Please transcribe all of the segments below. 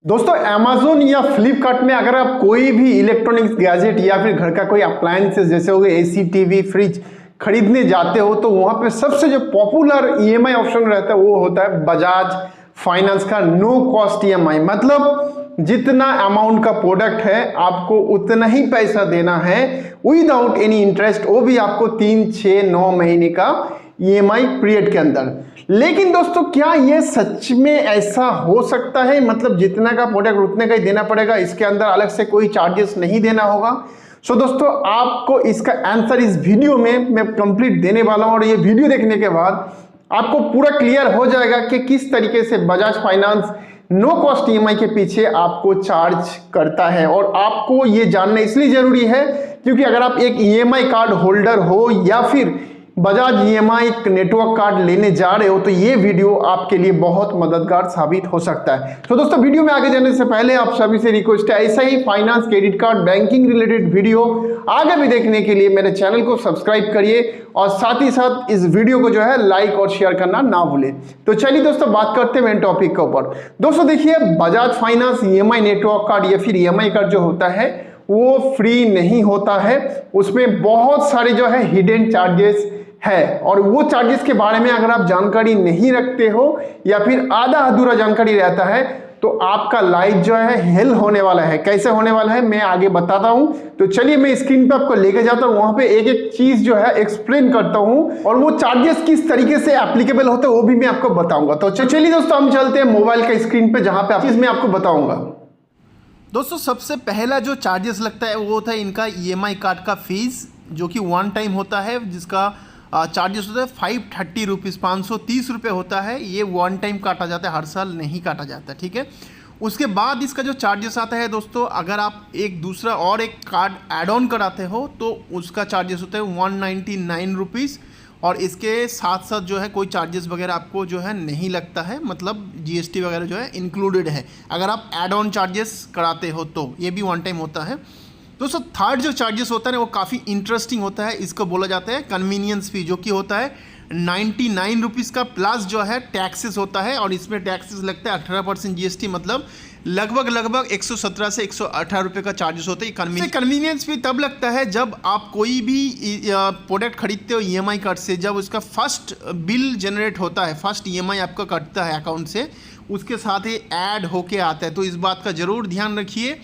दोस्तों अमेज़न या फ्लिपकार्ट में अगर आप कोई भी इलेक्ट्रॉनिक्स गैजेट या फिर घर का कोई अप्लायंसेस जैसे हो गए एसी टीवी फ्रिज खरीदने जाते हो तो वहां पे सबसे जो पॉपुलर ईएमआई ऑप्शन रहता है वो होता है बजाज फाइनेंस का नो कॉस्ट ईएमआई। मतलब जितना अमाउंट का प्रोडक्ट है आपको उतना ही पैसा देना है विदाउट एनी इंटरेस्ट, वो भी आपको 3, 6, 9 महीने का ईएमआई पीरियड के अंदर। लेकिन दोस्तों क्या ये सच में ऐसा हो सकता है? मतलब जितना का प्रोडक्ट उतने का ही देना पड़ेगा, इसके अंदर अलग से कोई चार्जेस नहीं देना होगा? सो दोस्तों आपको इसका आंसर इस वीडियो में मैं कंप्लीट देने वाला हूं और ये वीडियो देखने के बाद आपको पूरा क्लियर हो जाएगा कि किस तरीके से Bajaj finance no cost EMI के पीछे आपको चार्ज करता है। और आपको ये जानना इसलिए जरूरी है क्योंकि अगर आप एक ईएमआई कार्ड होल्डर हो या फिर बजाज ईएमआई नेटवर्क कार्ड लेने जा रहे हो तो ये वीडियो आपके लिए बहुत मददगार साबित हो सकता है। तो दोस्तों वीडियो में आगे जाने से पहले आप सभी से रिक्वेस्ट है ऐसा ही finance, credit card, banking related video आगे भी देखने के लिए मेरे चैनल को सब्सक्राइब करिए और साथ ही साथ इस वीडियो को जो है लाइक और शेयर करना ना भूलें। तो चलिए दोस्तों बात करते हैं मेन टॉपिक के ऊपर। दोस्तों देखिए Bajaj finance EMI network card या फिर ईएमआई कार्ड जो होता है वो फ्री नहीं होता है, उसमें बहुत सारे जो है हिडन चार्जेस है। और वो चार्जेस के बारे में अगर आप जानकारी नहीं रखते हो या फिर आधा अधूरा जानकारी रहता है तो आपका लाइफ जो है हेल होने वाला है। कैसे होने वाला है मैं आगे बताता हूं। तो चलिए मैं स्क्रीन पे आपको लेके जाता हूं, वहां पे एक एक चीज जो है एक्सप्लेन करता हूं और वो चार्जेस किस तरीके से एप्लीकेबल होते हैं वो भी मैं आपको बताऊंगा। तो चलिए दोस्तों हम चलते हैं मोबाइल का स्क्रीन पे जहां पे चीज मैं आपको बताऊंगा। दोस्तों सबसे पहला जो चार्जेस लगता है वो होता है इनका ईएमआई कार्ड का फीस, जो कि वन टाइम होता है, जिसका चार्जेस होता है 530 रुपीज़, 530 रुपये होता है। ये वन टाइम काटा जाता है, हर साल नहीं काटा जाता, ठीक है। उसके बाद इसका जो चार्जेस आता है दोस्तों, अगर आप एक दूसरा और एक कार्ड ऐड ऑन कराते हो तो उसका चार्जेस होता है 199 रुपीज़। और इसके साथ साथ जो है कोई चार्जेस वगैरह आपको जो है नहीं लगता है, मतलब जीएसटी वगैरह जो है इंक्लूडेड है अगर आप ऐड ऑन चार्जेस कराते हो तो ये भी वन टाइम होता है। दोस्तों थर्ड जो चार्जेस होता है ना वो काफ़ी इंटरेस्टिंग होता है, इसको बोला जाता है कन्वीनियंस फी, जो कि होता है 99 रुपीज़ का, प्लस जो है टैक्सेस होता है और इसमें टैक्सेस लगता है 18% जीएसटी, मतलब लगभग 117 से 118 रुपये का चार्जेस होता है। कन्वीनियंस फी तब लगता है जब आप कोई भी प्रोडक्ट खरीदते हो ईएमआई कार्ड से, जब उसका फर्स्ट बिल जनरेट होता है, फर्स्ट ईएमआई आपका कटता है अकाउंट से, उसके साथ ही ऐड होके आता है। तो इस बात का ज़रूर ध्यान रखिए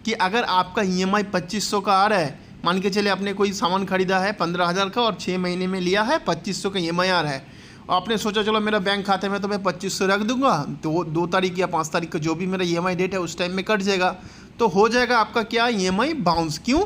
कि अगर आपका ईएमआई 2500 का आ रहा है, मान के चले आपने कोई सामान खरीदा है 15,000 का और 6 महीने में लिया है, 2500 का ईएमआई आ रहा है, और आपने सोचा चलो मेरा बैंक खाते में तो मैं 2500 रख दूंगा, तो 2 तारीख या 5 तारीख का जो भी मेरा ईएमआई डेट है उस टाइम में कट जाएगा, तो हो जाएगा आपका क्या ईएमआई बाउंस। क्यों?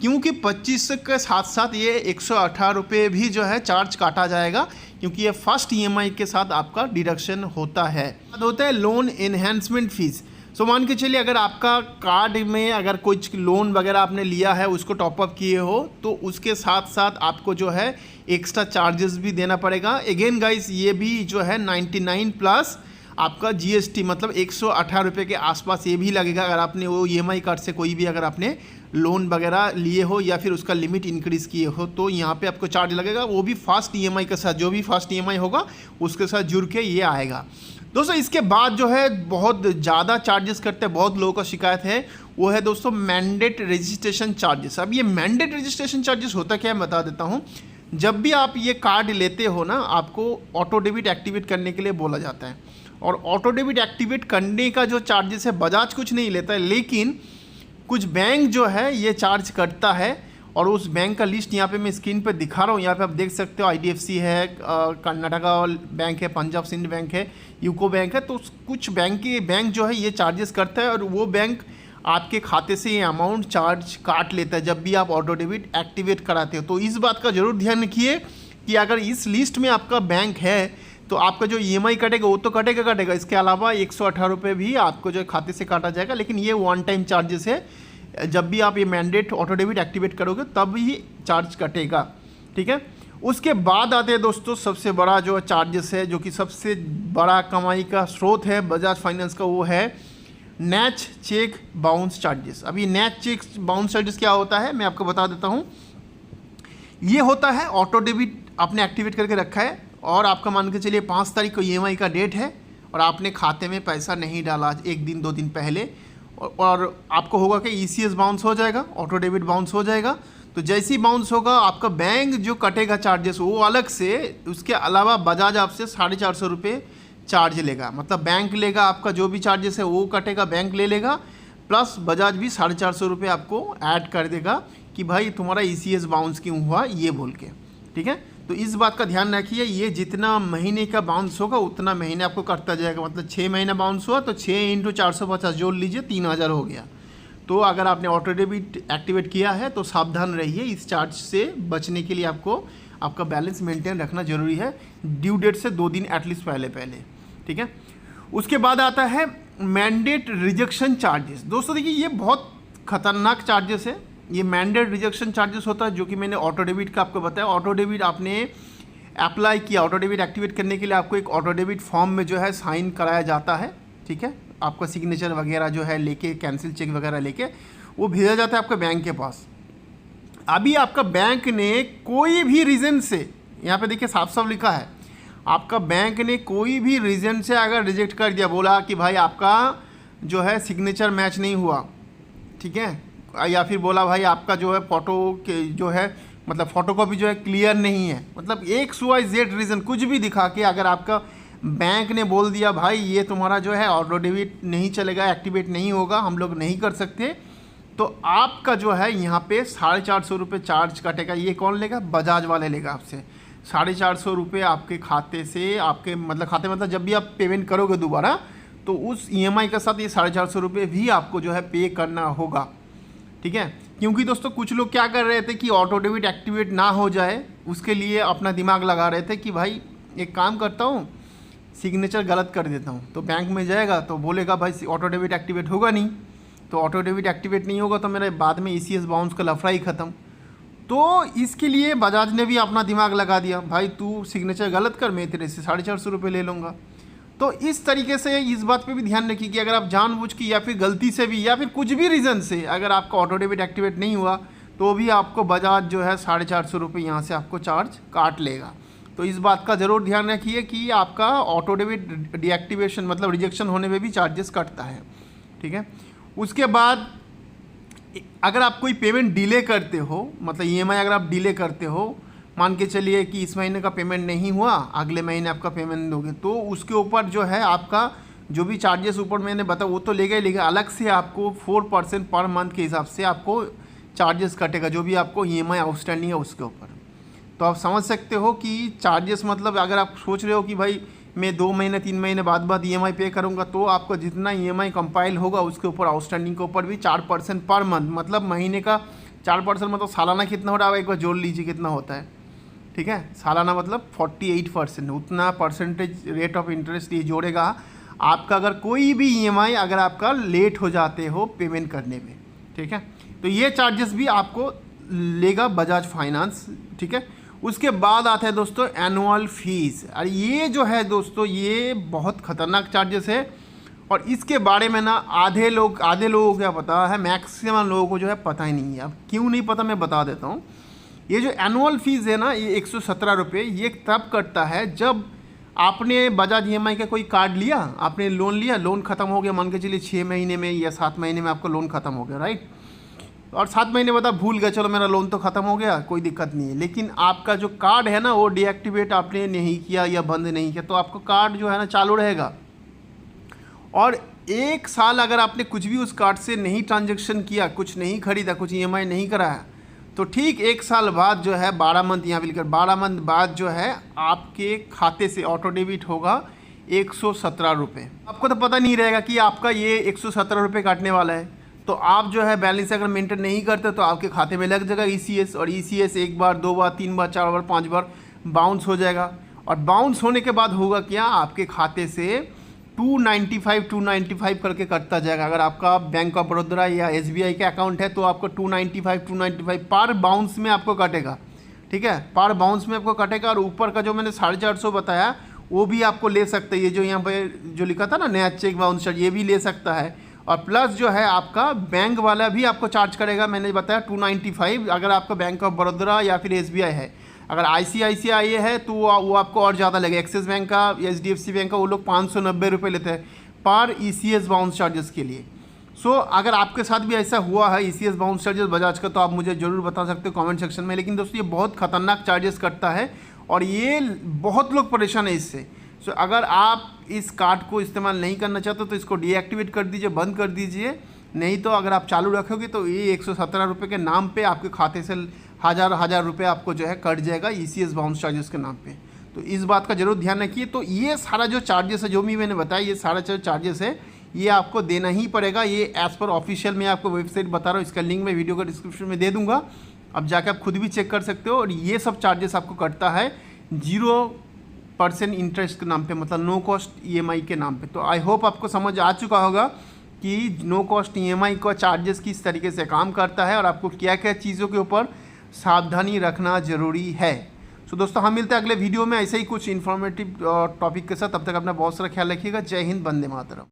क्योंकि 2500 के साथ साथ ये 118 रुपये भी जो है चार्ज काटा जाएगा, क्योंकि ये फर्स्ट ईएमआई के साथ आपका डिडक्शन होता है। होता है लोन एनहेंसमेंट फीस। सो मान के चलिए अगर आपका कार्ड में अगर कुछ लोन वगैरह आपने लिया है, उसको टॉपअप किए हो, तो उसके साथ साथ आपको जो है एक्स्ट्रा चार्जेस भी देना पड़ेगा। अगेन गाइस ये भी जो है 99 प्लस आपका जीएसटी, मतलब 118 रुपये के आसपास ये भी लगेगा अगर आपने वो ईएमआई कार्ड से कोई भी अगर आपने लोन वगैरह लिए हो या फिर उसका लिमिट इंक्रीज़ किए हो, तो यहाँ पे आपको चार्ज लगेगा, वो भी फास्ट ईएमआई के साथ, जो भी फास्ट ईएमआई होगा उसके साथ जुड़ के ये आएगा। दोस्तों इसके बाद जो है बहुत ज़्यादा चार्जेस करते हैं, बहुत लोगों का शिकायत है, वो है दोस्तों मैंडेट रजिस्ट्रेशन चार्जेस। अब ये मैंडेट रजिस्ट्रेशन चार्जेस होता क्या है बता देता हूँ। जब भी आप ये कार्ड लेते हो ना, आपको ऑटो डेबिट एक्टिवेट करने के लिए बोला जाता है, और ऑटो डेबिट एक्टिवेट करने का जो चार्जेस है बजाज कुछ नहीं लेता है, लेकिन कुछ बैंक जो है ये चार्ज करता है। और उस बैंक का लिस्ट यहाँ पे मैं स्क्रीन पे दिखा रहा हूँ, यहाँ पे आप देख सकते हो आईडीएफसी है, कर्नाटका बैंक है, पंजाब सिंध बैंक है, यूको बैंक है। तो कुछ बैंक जो है ये चार्जेस करता है और वो बैंक आपके खाते से ये अमाउंट चार्ज काट लेता है जब भी आप ऑटो डेबिट एक्टिवेट कराते हो। तो इस बात का ज़रूर ध्यान रखिए कि अगर इस लिस्ट में आपका बैंक है तो आपका जो ईएमआई कटेगा वो तो कटेगा, इसके अलावा 118 रुपये भी आपको जो खाते से काटा जाएगा, लेकिन ये वन टाइम चार्जेस है। जब भी आप ये मैंडेट ऑटो डेबिट एक्टिवेट करोगे तब ही चार्ज कटेगा, ठीक है। उसके बाद आते हैं दोस्तों सबसे बड़ा जो चार्जेस है, जो कि सबसे बड़ा कमाई का स्रोत है बजाज फाइनेंस का, वो है नेच चेक बाउंस चार्जेस। अभी नेच चेक बाउंस चार्जेस क्या होता है मैं आपको बता देता हूँ। ये होता है ऑटो डेबिट आपने एक्टिवेट करके रखा है और आपका मान के चलिए 5 तारीख को ईएमआई का डेट है और आपने खाते में पैसा नहीं डाला एक दिन 2 दिन पहले, और आपको होगा कि ECS बाउंस हो जाएगा, ऑटो डेबिट बाउंस हो जाएगा। तो जैसे ही बाउंस होगा आपका बैंक जो कटेगा चार्जेस वो अलग से, उसके अलावा बजाज आपसे 450 रुपये चार्ज लेगा। मतलब बैंक लेगा आपका जो भी चार्जेस है वो कटेगा, बैंक ले लेगा, प्लस बजाज भी 450 रुपये आपको ऐड कर देगा कि भाई तुम्हारा ECS बाउंस क्यों हुआ ये बोल के। ठीक है, तो इस बात का ध्यान रखिए, ये जितना महीने का बाउंस होगा उतना महीने आपको करता जाएगा। मतलब 6 महीना बाउंस हुआ तो 6 × 450 जोड़ लीजिए, 3000 हो गया। तो अगर आपने ऑटो डेबिट एक्टिवेट किया है तो सावधान रहिए, इस चार्ज से बचने के लिए आपको आपका बैलेंस मेंटेन रखना जरूरी है, ड्यू डेट से 2 दिन एटलीस्ट पहले। ठीक है, उसके बाद आता है मैंडेट रिजेक्शन चार्जेस। दोस्तों देखिए ये बहुत खतरनाक चार्जेस है। ये मैंडेट रिजेक्शन चार्जेस होता है जो कि मैंने ऑटो डेबिट का आपको बताया। ऑटो डेबिट आपने अप्लाई किया, ऑटो डेबिट एक्टिवेट करने के लिए आपको एक ऑटो डेबिट फॉर्म में जो है साइन कराया जाता है। ठीक है, आपका सिग्नेचर वगैरह जो है लेके, कैंसिल चेक वगैरह लेके वो भेजा जाता है आपके बैंक के पास। अभी आपका बैंक ने कोई भी रीज़न से, यहाँ पे देखिए साफ साफ लिखा है, आपका बैंक ने कोई भी रीज़न से अगर रिजेक्ट कर दिया, बोला कि भाई आपका जो है सिग्नेचर मैच नहीं हुआ, ठीक है, या फिर बोला भाई आपका जो है फ़ोटो के जो है मतलब फ़ोटोकॉपी जो है क्लियर नहीं है, मतलब XYZ रीज़न कुछ भी दिखा के अगर आपका बैंक ने बोल दिया भाई ये तुम्हारा जो है ऑटो डेबिट नहीं चलेगा, एक्टिवेट नहीं होगा, हम लोग नहीं कर सकते, तो आपका जो है यहाँ पे 450 रुपये चार्ज कटेगा। ये कौन लेगा? बजाज वाले लेगा आपसे 450 रुपये आपके खाते से, आपके मतलब खाते मतलब जब भी आप पेमेंट करोगे दोबारा तो उस EMI के साथ ये 450 रुपये भी आपको जो है पे करना होगा। ठीक है, क्योंकि दोस्तों कुछ लोग क्या कर रहे थे कि ऑटो डेबिट एक्टिवेट ना हो जाए उसके लिए अपना दिमाग लगा रहे थे कि भाई एक काम करता हूँ, सिग्नेचर गलत कर देता हूँ, तो बैंक में जाएगा तो बोलेगा भाई ऑटो डेबिट एक्टिवेट होगा नहीं, तो ऑटो डेबिट एक्टिवेट नहीं होगा तो मेरे बाद में ECS बाउंस का लफड़ा ही ख़त्म। तो इसके लिए बजाज ने भी अपना दिमाग लगा दिया, भाई तू सिग्नेचर गलत कर, मैं तेरे से 450 रुपये ले लूँगा। तो इस तरीके से इस बात पे भी ध्यान रखिए कि अगर आप जानबूझ के या फिर गलती से भी या फिर कुछ भी रीज़न से अगर आपका ऑटो डेबिट एक्टिवेट नहीं हुआ तो भी आपको बजाज जो है 450 रुपये यहाँ से आपको चार्ज काट लेगा। तो इस बात का ज़रूर ध्यान रखिए कि आपका ऑटो डेबिट डीएक्टिवेशन मतलब रिजेक्शन होने में भी चार्जेस कटता है। ठीक है, उसके बाद अगर आप कोई पेमेंट डिले करते हो, मतलब EMI अगर आप डिले करते हो, मान के चलिए कि इस महीने का पेमेंट नहीं हुआ, अगले महीने आपका पेमेंट दोगे, तो उसके ऊपर जो है आपका जो भी चार्जेस ऊपर मैंने बताया वो तो लेगा ही लेगा, अलग से आपको 4% पर मंथ के हिसाब से आपको चार्जेस कटेगा जो भी आपको EMI आउटस्टैंडिंग है उसके ऊपर। तो आप समझ सकते हो कि चार्जेस मतलब अगर आप सोच रहे हो कि भाई मैं 2 महीने 3 महीने बाद EMI पे करूँगा, तो आपका जितना EMI कंपाइल होगा उसके ऊपर आउटस्टैंडिंग के ऊपर भी 4% पर मंथ, मतलब महीने का 4% मतलब सालाना कितना हो रहा है एक बार जोड़ लीजिए कितना होता है। ठीक है, सालाना मतलब 48%, उतना परसेंटेज रेट ऑफ इंटरेस्ट ये जोड़ेगा आपका अगर कोई भी EMI अगर आपका लेट हो जाते हो पेमेंट करने में। ठीक है, तो ये चार्जेस भी आपको लेगा बजाज फाइनेंस। ठीक है, उसके बाद आता है दोस्तों एनुअल फीस। और ये जो है दोस्तों ये बहुत ख़तरनाक चार्जेस है और इसके बारे में ना आधे लोगों को क्या पता है, मैक्सिमम लोगों को जो है पता ही नहीं है। अब क्यों नहीं पता मैं बता देता हूँ। ये जो एनुअल फीस है ना ये 117 रुपये ये तब कटता है जब आपने बजाज EMI का कोई कार्ड लिया, आपने लोन लिया, लोन ख़त्म हो गया, मान के चलिए 6 महीने में या 7 महीने में आपका लोन ख़त्म हो गया, राइट, और 7 महीने बाद आप भूल गए, चलो मेरा लोन तो ख़त्म हो गया, कोई दिक्कत नहीं है, लेकिन आपका जो कार्ड है ना वो डीएक्टिवेट आपने नहीं किया या बंद नहीं किया, तो आपका कार्ड जो है ना चालू रहेगा। और 1 साल अगर आपने कुछ भी उस कार्ड से नहीं ट्रांजेक्शन किया, कुछ नहीं खरीदा, कुछ EMI नहीं कराया, तो ठीक 1 साल बाद जो है 12 मंथ यहाँ पे लिखकर 12 मंथ बाद जो है आपके खाते से ऑटो डेबिट होगा 117 रुपये। आपको तो पता नहीं रहेगा कि आपका ये 117 रुपये काटने वाला है, तो आप जो है बैलेंस अगर मेंटेन नहीं करते तो आपके खाते में लग जाएगा ECS, और ECS 1 बार 2 बार 3 बार 4 बार 5 बार बाउंस हो जाएगा। और बाउंस होने के बाद होगा क्या, आपके खाते से 295 करके कटता जाएगा। अगर आपका बैंक ऑफ बड़ौदा या SBI का अकाउंट है तो आपको 295 पर बाउंस में आपको कटेगा। ठीक है, पर बाउंस में आपको कटेगा। और ऊपर का जो मैंने 450 बताया वो भी आपको ले सकते हैं, ये जो यहाँ पे जो लिखा था ना नया चेक बाउंसर, ये भी ले सकता है। और प्लस जो है आपका बैंक वाला भी आपको चार्ज करेगा, मैंने बताया 295 अगर आपका बैंक ऑफ बड़ौदा या फिर SBI है। अगर ICICI है तो वो आपको और ज़्यादा लगेगा। एक्सिस बैंक का, HDFC बैंक का वो लोग 590 रुपये लेते हैं पर ECS बाउंस चार्जेस के लिए। सो अगर आपके साथ भी ऐसा हुआ है ECS बाउंस चार्जेस बजाज का, तो आप मुझे ज़रूर बता सकते हो कमेंट सेक्शन में। लेकिन दोस्तों ये बहुत ख़तरनाक चार्जेस कटता है और ये बहुत लोग परेशान है इससे। सो अगर आप इस कार्ड को इस्तेमाल नहीं करना चाहते तो इसको डीएक्टिवेट कर दीजिए, बंद कर दीजिए। नहीं तो अगर आप चालू रखोगे तो ये 117 रुपये के नाम पे आपके खाते से हज़ार रुपये आपको जो है कट जाएगा ECS बाउंस चार्जेस के नाम पे। तो इस बात का जरूर ध्यान रखिए। तो ये सारा जो चार्जेस है जो भी मैंने बताया, ये सारा जो चार्जेस है ये आपको देना ही पड़ेगा। ये एज़ पर ऑफिशियल मैं आपको वेबसाइट बता रहा हूँ, इसका लिंक मैं वीडियो का डिस्क्रिप्शन में दे दूँगा। अब जाके आप खुद भी चेक कर सकते हो। और ये सब चार्जेस आपको कटता है 0% इंटरेस्ट के नाम पे, मतलब नो कॉस्ट EMI के नाम पे। तो आई होप आपको समझ आ चुका होगा कि नो कॉस्ट EMI का चार्जेस किस तरीके से काम करता है और आपको क्या क्या चीज़ों के ऊपर सावधानी रखना ज़रूरी है। सो दोस्तों हम मिलते हैं अगले वीडियो में ऐसे ही कुछ इन्फॉर्मेटिव टॉपिक के साथ। तब तक अपना बहुत सारा ख्याल रखिएगा। जय हिंद, वंदे मातरम।